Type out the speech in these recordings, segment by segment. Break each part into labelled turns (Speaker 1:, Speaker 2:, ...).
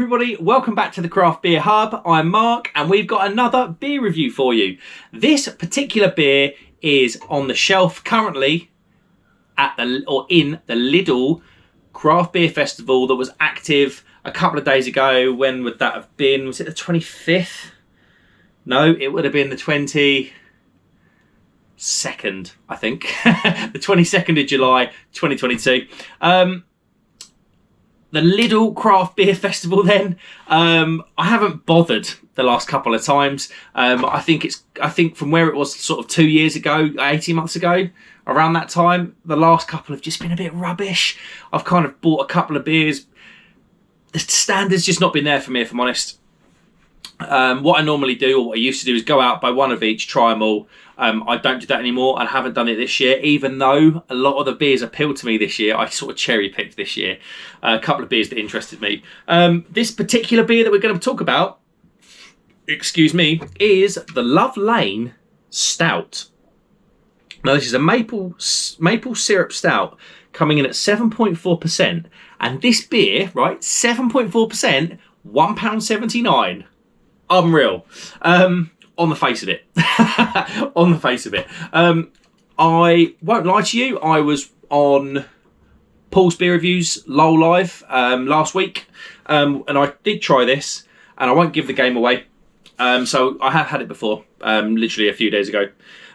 Speaker 1: everybody, welcome back to the Craft Beer Hub. I'm Mark and we've got another beer review for you. This particular beer is on the shelf currently in the Lidl Craft Beer Festival that was active a couple of days ago. When would that have been? Was it the 25th? No, it would have been the 22nd, I think. The 22nd of July, 2022. The Lidl Craft Beer Festival then. I haven't bothered the last couple of times. I think from where it was sort of 2 years ago, 18 months ago, around that time, the last couple have just been a bit rubbish. I've kind of bought a couple of beers. The standard's just not been there for me, if I'm honest. What I normally do, or what I used to do, is go out, buy one of each, try them all. I don't do that anymore. I haven't done it this year, even though a lot of the beers appealed to me this year. I sort of cherry picked this year a couple of beers that interested me. This particular beer that we're going to talk about, is the Love Lane Stout. Now, this is a maple syrup stout coming in at 7.4%, and this beer, right, 7.4%, £1.79. Unreal. On the face of it. On the face of it. I won't lie to you, I was on Paul's Beer Reviews LOL Live last week, and I did try this, and I won't give the game away. So I have had it before, literally a few days ago.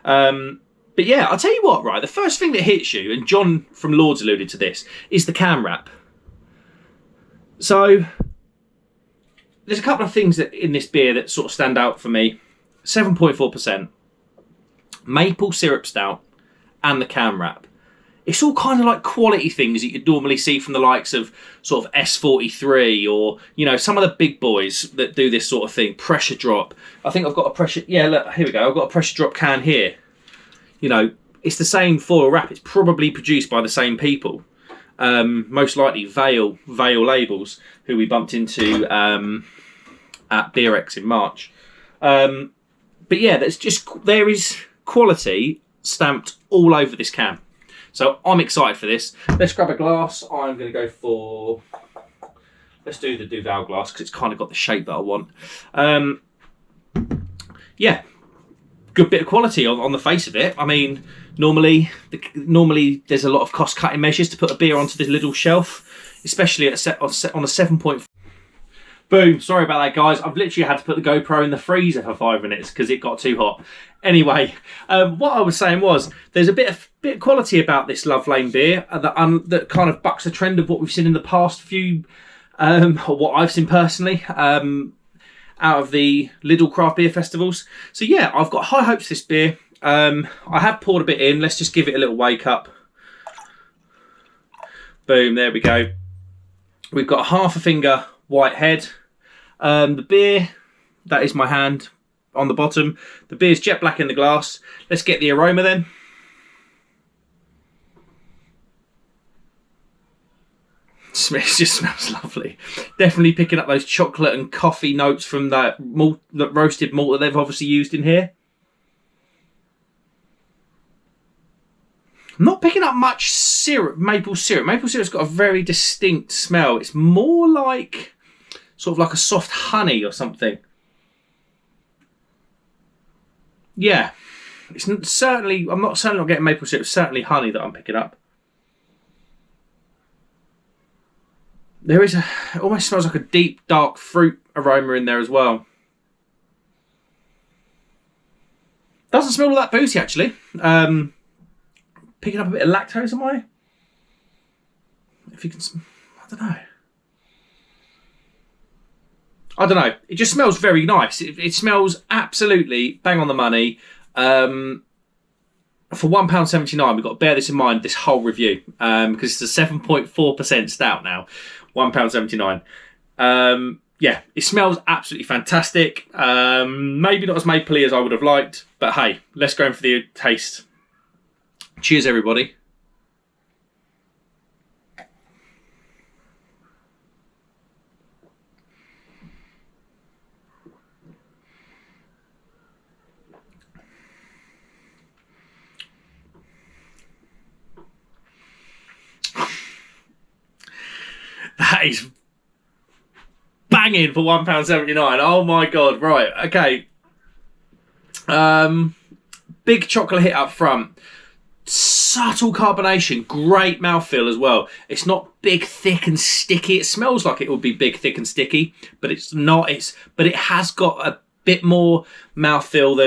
Speaker 1: But yeah, I'll tell you what, right, the first thing that hits you, and John from Lords alluded to this, is the can wrap. So there's a couple of things that in this beer that sort of stand out for me. 7.4%, maple syrup stout, and the can wrap. It's all kind of like quality things that you'd normally see from the likes of sort of S43 or, you know, some of the big boys that do this sort of thing. Pressure drop. I think I've got a pressure... Yeah, look, here we go. I've got a pressure drop can here. You know, it's the same foil wrap. It's probably produced by the same people. Most likely Vale Labels, who we bumped into at BeerX in March. But yeah, there is quality stamped all over this can. So I'm excited for this. Let's grab a glass. I'm going to go for... Let's do the Duval glass because it's kind of got the shape that I want. Yeah, good bit of quality on the face of it. I mean, normally there's a lot of cost-cutting measures to put a beer onto this little shelf, especially on a 7.4. Boom, sorry about that, guys. I've literally had to put the GoPro in the freezer for 5 minutes because it got too hot. Anyway, what I was saying was there's a bit of quality about this Love Lane beer that kind of bucks the trend of what we've seen in the past few, or what I've seen personally, out of the Lidl Craft Beer Festivals. So yeah, I've got high hopes for this beer. I have poured a bit in. Let's just give it a little wake up. Boom, there we go. We've got a half a finger white head. The beer, that is my hand on the bottom. The beer's jet black in the glass. Let's get the aroma then. It just smells lovely. Definitely picking up those chocolate and coffee notes from that roasted malt that they've obviously used in here. I'm not picking up much syrup, maple syrup. Maple syrup's got a very distinct smell. It's more like sort of like a soft honey or something. Yeah, I'm certainly not getting maple syrup. It's certainly honey that I'm picking up. It almost smells like a deep, dark fruit aroma in there as well. Doesn't smell all that boozy, actually. Picking up a bit of lactose, am I? If you can... I don't know. It just smells very nice. It smells absolutely bang on the money. For £1.79, we've got to bear this in mind this whole review, because it's a 7.4% stout now. £1.79. Yeah, it smells absolutely fantastic. Maybe not as mapley as I would have liked, but hey, let's go in for the taste. Cheers, everybody. That is bang banging for £1.79. Oh my god! Right, okay. Big chocolate hit up front. Subtle carbonation, great mouthfeel as well. It's not big, thick and sticky. It smells like it would be big, thick and sticky, but it's not. But it has got a bit more mouthfeel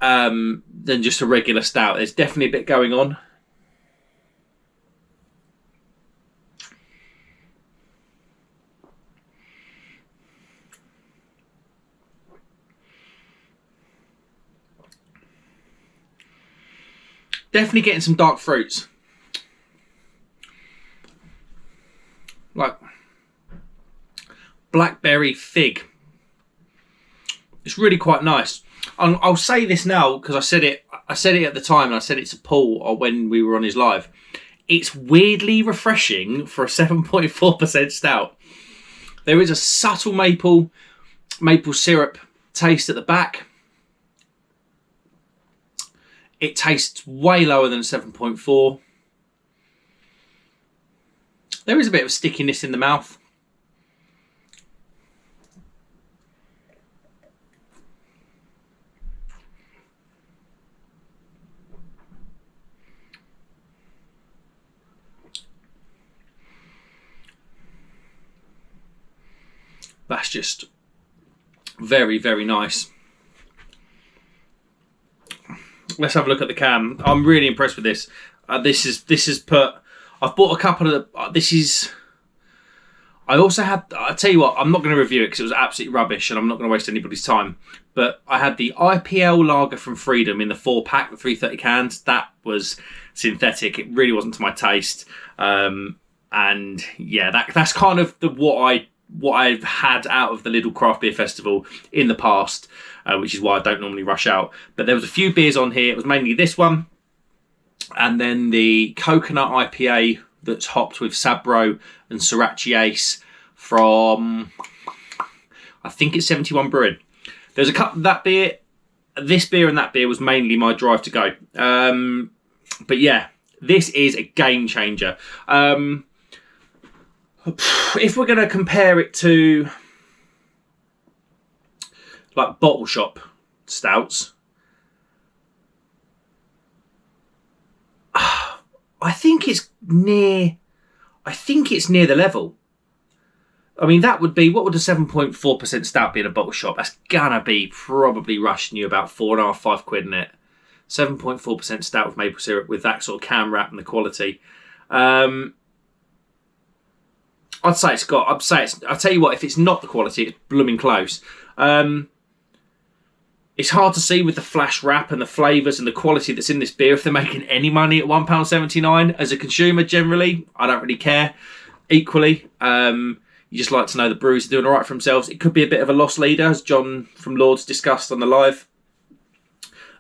Speaker 1: than just a regular stout. There's definitely a bit going on. Definitely getting some dark fruits. Like blackberry, fig. It's really quite nice. I'll say this now because I said it at the time, and I said it to Paul when we were on his live. It's weirdly refreshing for a 7.4% stout. There is a subtle maple syrup taste at the back. It tastes way lower than 7.4. There is a bit of stickiness in the mouth. That's just very, very nice. Let's have a look at the can. I'm really impressed with this. This is put. I've bought a couple of the. I also had. I tell you what, I'm not going to review it because it was absolutely rubbish, and I'm not going to waste anybody's time. But I had the IPL lager from Freedom in the 4-pack, the 330 cans. That was synthetic. It really wasn't to my taste. And yeah, that's kind of what I've had out of the Lidl Craft Beer Festival in the past, which is why I don't normally rush out. But there was a few beers on here. It was mainly this one, and then the coconut IPA that's hopped with Sabro and Sriracha Ace from, I think it's 71 Brewing. There's a couple that beer, this beer and that beer was mainly my drive to go. But yeah, this is a game changer. If we're going to compare it to like bottle shop stouts, I think it's near the level. I mean, that would be, what would a 7.4% stout be in a bottle shop? That's gonna be probably rushing you about £4.5, £5 in it. 7.4% stout with maple syrup with that sort of can wrap and the quality. I'd say it's got. I'll tell you what. If it's not the quality, it's blooming close. It's hard to see with the flash wrap and the flavours and the quality that's in this beer if they're making any money at £1.79. As a consumer, generally, I don't really care. Equally, you just like to know the brews are doing all right for themselves. It could be a bit of a loss leader, as John from Lords discussed on the live,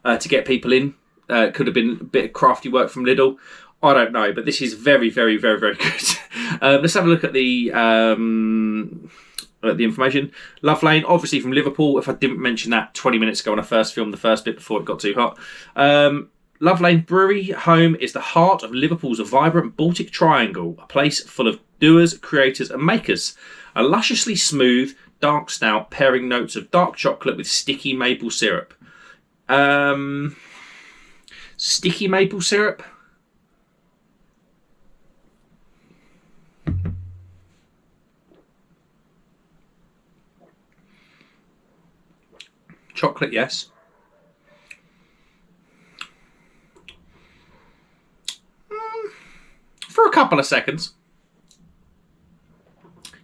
Speaker 1: to get people in. It could have been a bit of crafty work from Lidl. I don't know, but this is very, very, very, very good. Let's have a look at the information. Love Lane, obviously from Liverpool. If I didn't mention that 20 minutes ago when I first filmed the first bit before it got too hot. Love Lane Brewery home is the heart of Liverpool's vibrant Baltic Triangle, a place full of doers, creators and makers. A lusciously smooth, dark stout pairing notes of dark chocolate with sticky maple syrup. Sticky maple syrup? Chocolate, yes. For a couple of seconds.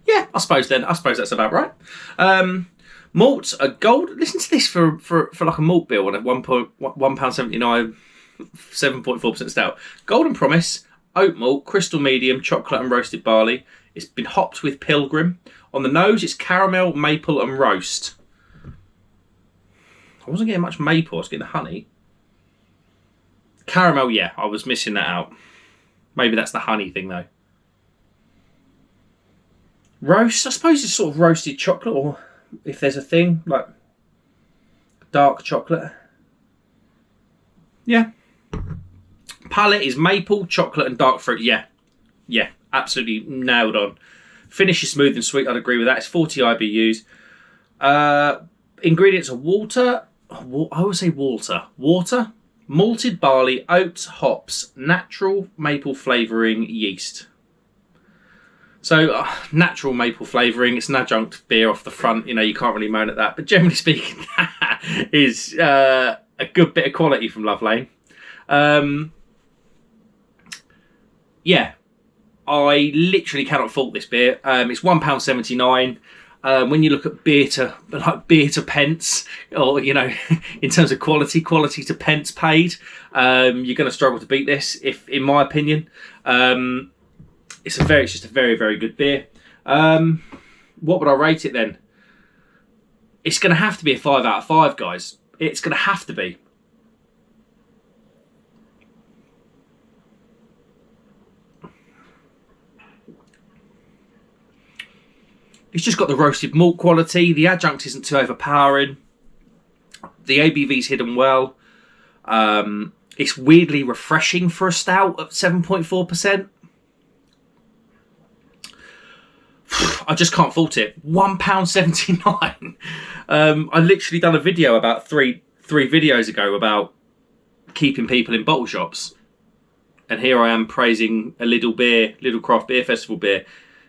Speaker 1: Yeah, I suppose that's about right. Malts, a gold. Listen to this for like a malt bill on a £1.79, 7.4% stout. Golden Promise, oat malt, crystal medium, chocolate and roasted barley. It's been hopped with Pilgrim. On the nose, it's caramel, maple and roast. I wasn't getting much maple, I was getting honey. Caramel, yeah, I was missing that out. Maybe that's the honey thing though. Roast, I suppose it's sort of roasted chocolate, or if there's a thing, like dark chocolate. Yeah. Palette is maple, chocolate and dark fruit. Yeah, absolutely nailed on. Finish is smooth and sweet. I'd agree with that. It's 40 IBUs. Ingredients are water. I would say water. Water, malted barley, oats, hops, natural maple flavouring, yeast. So natural maple flavouring. It's an adjunct beer off the front. You know, you can't really moan at that. But generally speaking, that is a good bit of quality from Love Lane. Yeah, I literally cannot fault this beer. It's £1.79. When you look at beer to pence, or you know, in terms of quality to pence paid, you're going to struggle to beat this, if in my opinion. It's just a very, very good beer. What would I rate it then? It's going to have to be a 5 out of 5, guys. It's going to have to be. It's just got the roasted malt quality. The adjunct isn't too overpowering. The ABV's hidden well. It's weirdly refreshing for a stout at 7.4%. I just can't fault it. £1.79. I literally done a video about three videos ago about keeping people in bottle shops. And here I am praising a Lidl Craft Beer Festival beer.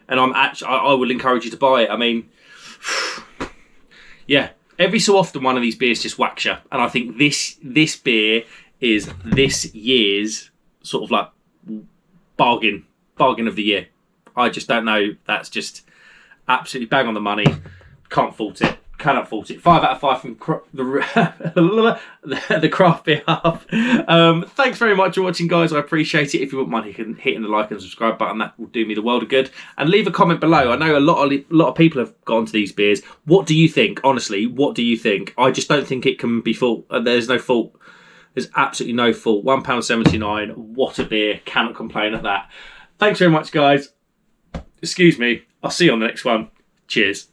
Speaker 1: And I would encourage you to buy it. I mean, yeah, every so often one of these beers just whacks you. And I think this beer is this year's sort of like bargain of the year. I just don't know. That's just absolutely bang on the money. Can't fault it. Cannot fault it. 5 out of 5 from the Craft Beer Hub. Thanks very much for watching, guys. I appreciate it. If you wouldn't mind hitting the like and subscribe button, that will do me the world of good. And leave a comment below. I know a lot of people have gone to these beers. What do you think? Honestly, what do you think? I just don't think it can be fault. There's no fault. There's absolutely no fault. £1.79. What a beer. Cannot complain at that. Thanks very much, guys. Excuse me. I'll see you on the next one. Cheers.